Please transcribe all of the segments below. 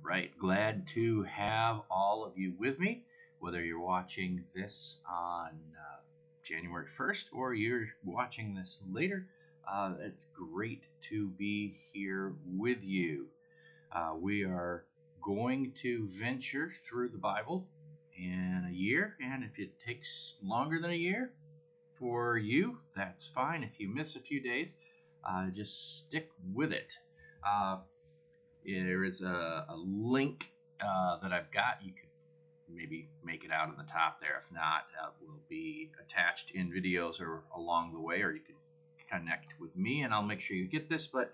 right. Glad to have all of you with me, whether you're watching this on January 1st or you're watching this later. It's great to be here with you. We are going to venture through the Bible in a year, and if it takes longer than a year for you, that's fine. If you miss a few days, just stick with it. Uh, there is a link that I've got. You could maybe make it out on the top there. If not, will be attached in videos or along the way, or you can connect with me and I'll make sure you get this. But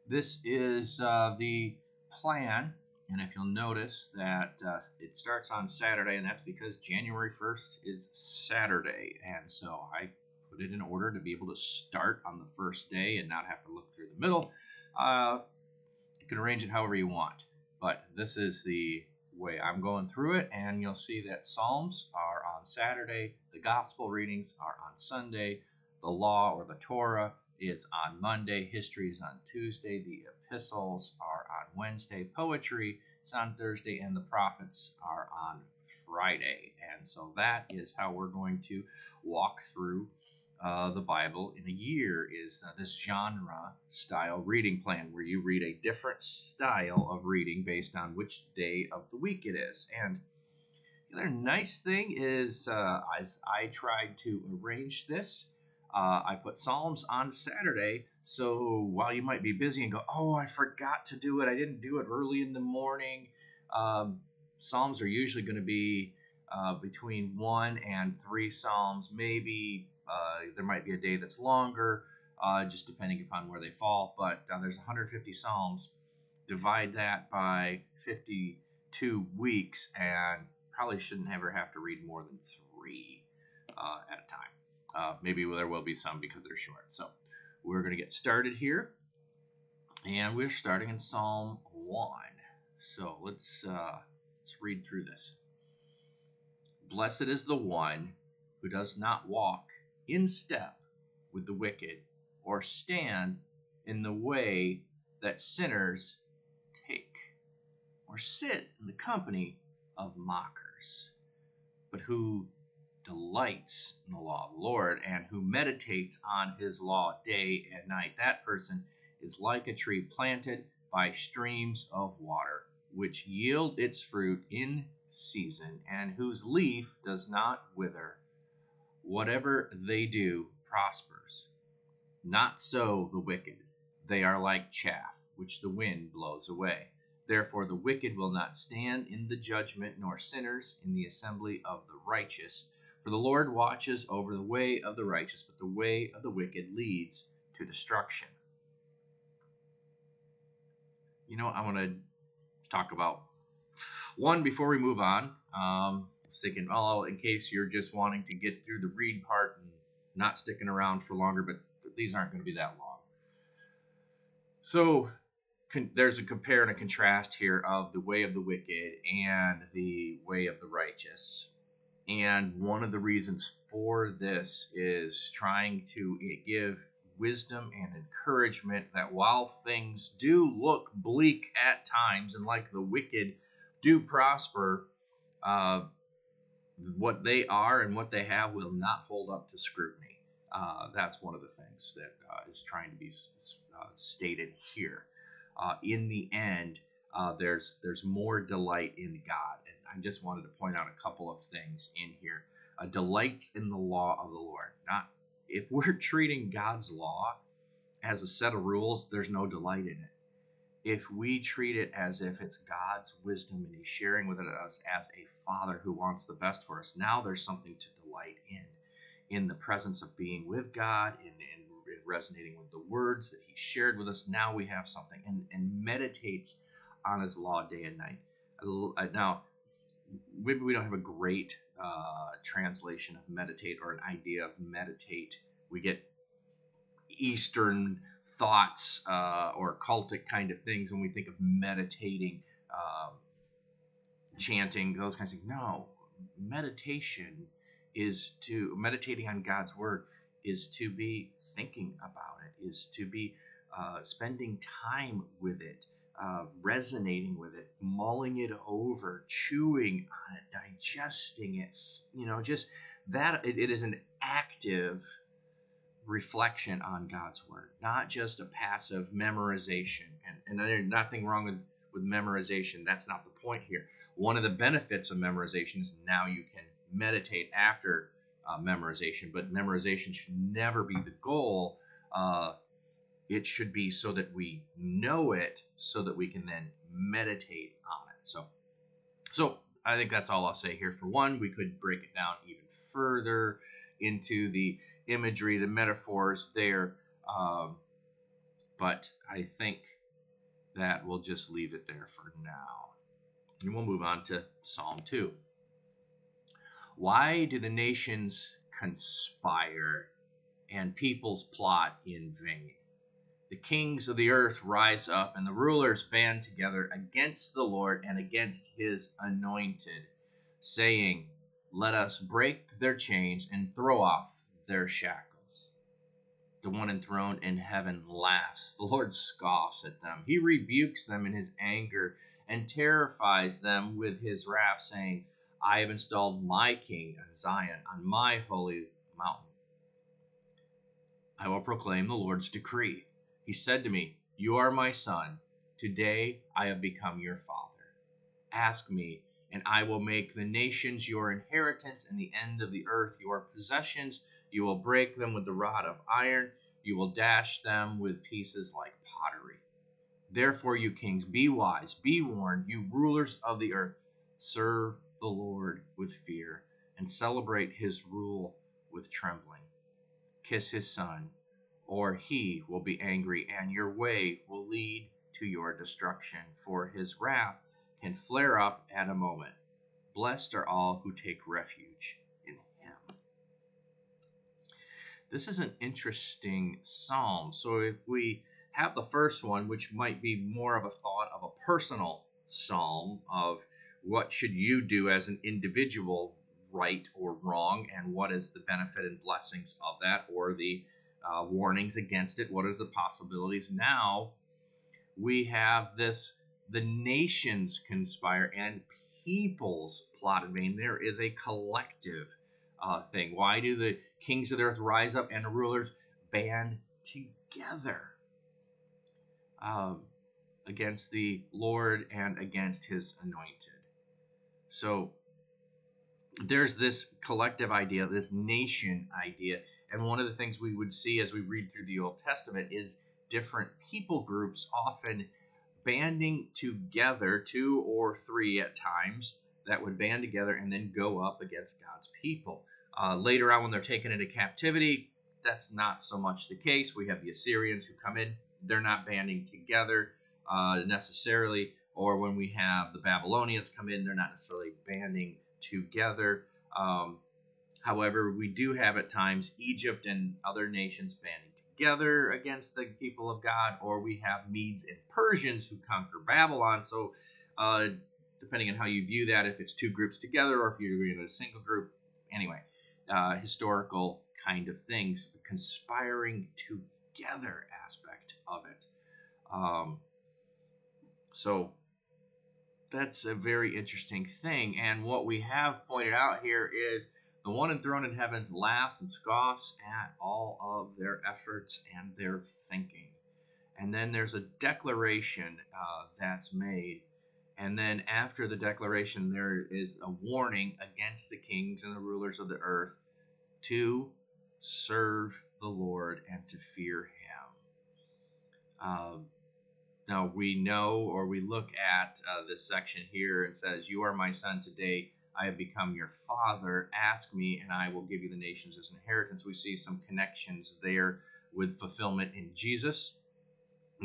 this is the plan. And if you'll notice that it starts on Saturday, and that's because January 1st is Saturday. And so I put it in order to be able to start on the first day and not have to look through the middle. You can arrange it however you want, but this is the way I'm going through it, and you'll see that Psalms are on Saturday, the Gospel readings are on Sunday, the Law or the Torah is on Monday, History is on Tuesday, the Epistles are on Wednesday, Poetry is on Thursday, and the Prophets are on Friday. And so that is how we're going to walk through the Bible in a year, is this genre style reading plan where you read a different style of reading based on which day of the week it is. And the other nice thing is, as I tried to arrange this, I put Psalms on Saturday. So while you might be busy and go, oh, I forgot to do it, I didn't do it early in the morning, Psalms are usually going to be between 1 and 3 Psalms, maybe. There might be a day that's longer, just depending upon where they fall. But there's 150 Psalms. Divide that by 52 weeks, and probably shouldn't ever have to read more than 3 at a time. Maybe there will be some because they're short. So we're going to get started here, and we're starting in Psalm 1. So let's read through this. Blessed is the one who does not walk in step with the wicked, or stand in the way that sinners take, or sit in the company of mockers, but who delights in the law of the Lord, and who meditates on his law day and night. That person is like a tree planted by streams of water, which yield its fruit in season, and whose leaf does not wither. Whatever they do prospers. Not so the wicked. They are like chaff, which the wind blows away. Therefore the wicked will not stand in the judgment, nor sinners in the assembly of the righteous. For the Lord watches over the way of the righteous, but the way of the wicked leads to destruction. I want to talk about one before we move on. Thinking, in case you're just wanting to get through the read part and not sticking around for longer, but these aren't going to be that long. So there's a compare and a contrast here of the way of the wicked and the way of the righteous. And one of the reasons for this is trying to give wisdom and encouragement that while things do look bleak at times and like the wicked do prosper, what they are and what they have will not hold up to scrutiny. That's one of the things that is trying to be stated here. In the end, there's more delight in God. And I just wanted to point out a couple of things in here. Delights in the law of the Lord. Not if we're treating God's law as a set of rules, there's no delight in it. If we treat it as if it's God's wisdom and he's sharing with us as a father who wants the best for us, now there's something to delight in the presence of being with God, in resonating with the words that he shared with us. Now we have something, and meditates on his law day and night. Now, maybe we don't have a great translation of meditate or an idea of meditate. We get Eastern thoughts or cultic kind of things when we think of meditating, chanting, those kinds of things. No, meditating on God's word is to be thinking about it, is to be spending time with it, resonating with it, mulling it over, chewing on it, digesting it. Just that it is an active reflection on God's word, not just a passive memorization. And there's nothing wrong with memorization. That's not the point here. One of the benefits of memorization is now you can meditate after memorization, but memorization should never be the goal. It should be so that we know it, so that we can then meditate on it. So I think that's all I'll say here. For one, we could break it down even further into the imagery, the metaphors there, but I think that we'll just leave it there for now. And we'll move on to Psalm 2. Why do the nations conspire and peoples plot in vain? The kings of the earth rise up, and the rulers band together against the Lord and against his anointed, saying, "Let us break their chains and throw off their shackles." The one enthroned in heaven laughs. The Lord scoffs at them. He rebukes them in his anger and terrifies them with his wrath, saying, "I have installed my king on Zion, on my holy mountain. I will proclaim the Lord's decree. He said to me, 'You are my son. Today I have become your father. Ask me, and I will make the nations your inheritance and the end of the earth your possessions. You will break them with the rod of iron. You will dash them with pieces like pottery.' Therefore, you kings, be wise, be warned, you rulers of the earth. Serve the Lord with fear and celebrate his rule with trembling. Kiss his son, or he will be angry, and your way will lead to your destruction, for his wrath can flare up at a moment. Blessed are all who take refuge in him." This is an interesting psalm. So if we have the first one, which might be more of a thought of a personal psalm of what should you do as an individual, right or wrong, and what is the benefit and blessings of that, or the warnings against it, what is the possibilities. Now we have this: the nations conspire and peoples plot in vain. There is a collective thing. Why do the kings of the earth rise up and the rulers band together against the Lord and against his anointed? So there's this collective idea, this nation idea. And one of the things we would see as we read through the Old Testament is different people groups often banding together, 2 or 3 at times, that would band together and then go up against God's people. Later on, when they're taken into captivity, that's not so much the case. We have the Assyrians who come in. They're not banding together necessarily. Or when we have the Babylonians come in, they're not necessarily banding together. However, we do have at times Egypt and other nations banding together against the people of God, or we have Medes and Persians who conquer Babylon. So depending on how you view that, if it's 2 groups together or if you're in a single group, anyway, historical kind of things, the conspiring together aspect of it. So that's a very interesting thing. And what we have pointed out here is the one enthroned in heavens laughs and scoffs at all of their efforts and their thinking. And then there's a declaration that's made. And then after the declaration, there is a warning against the kings and the rulers of the earth to serve the Lord and to fear him. Now we know, or we look at this section here, and says, "You are my son, today I have become your father. Ask me, and I will give you the nations as an inheritance." We see some connections there with fulfillment in Jesus,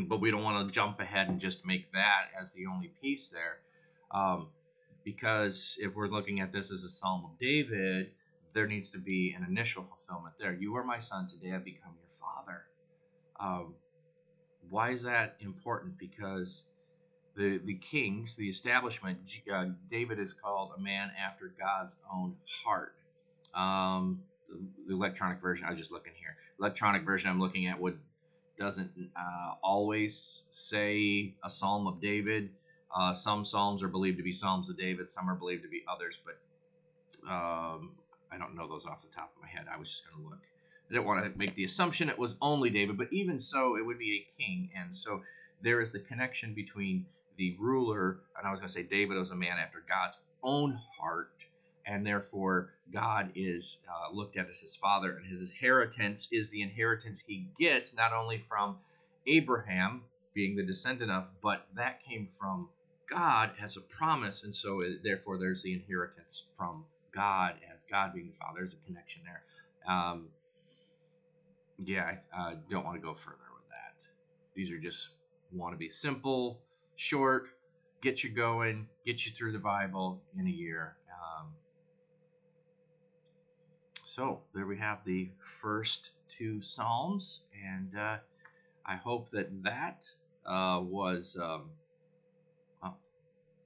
but we don't want to jump ahead and just make that as the only piece there, because if we're looking at this as a Psalm of David, there needs to be an initial fulfillment there. "You are my son, today I've become your father." Why is that important? Because the kings, the establishment, David is called a man after God's own heart. The electronic version, I was just looking here. Electronic version I'm looking at would doesn't always say a Psalm of David. Some Psalms are believed to be Psalms of David, some are believed to be others, but I don't know those off the top of my head. I was just going to look. I didn't want to make the assumption it was only David, but even so, it would be a king. And so there is the connection between the ruler, and I was going to say David was a man after God's own heart, and therefore God is looked at as his father, and his inheritance is the inheritance he gets not only from Abraham being the descendant of, but that came from God as a promise, and so therefore there's the inheritance from God as God being the Father. There's a connection there. I don't want to go further with that. These are just want to be simple, short, get you going, get you through the Bible in a year. So there we have the first two Psalms, and I hope that was.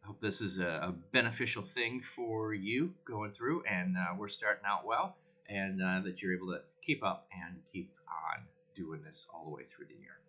I hope this is a beneficial thing for you going through, and we're starting out well, and that you're able to keep up and keep on doing this all the way through the year.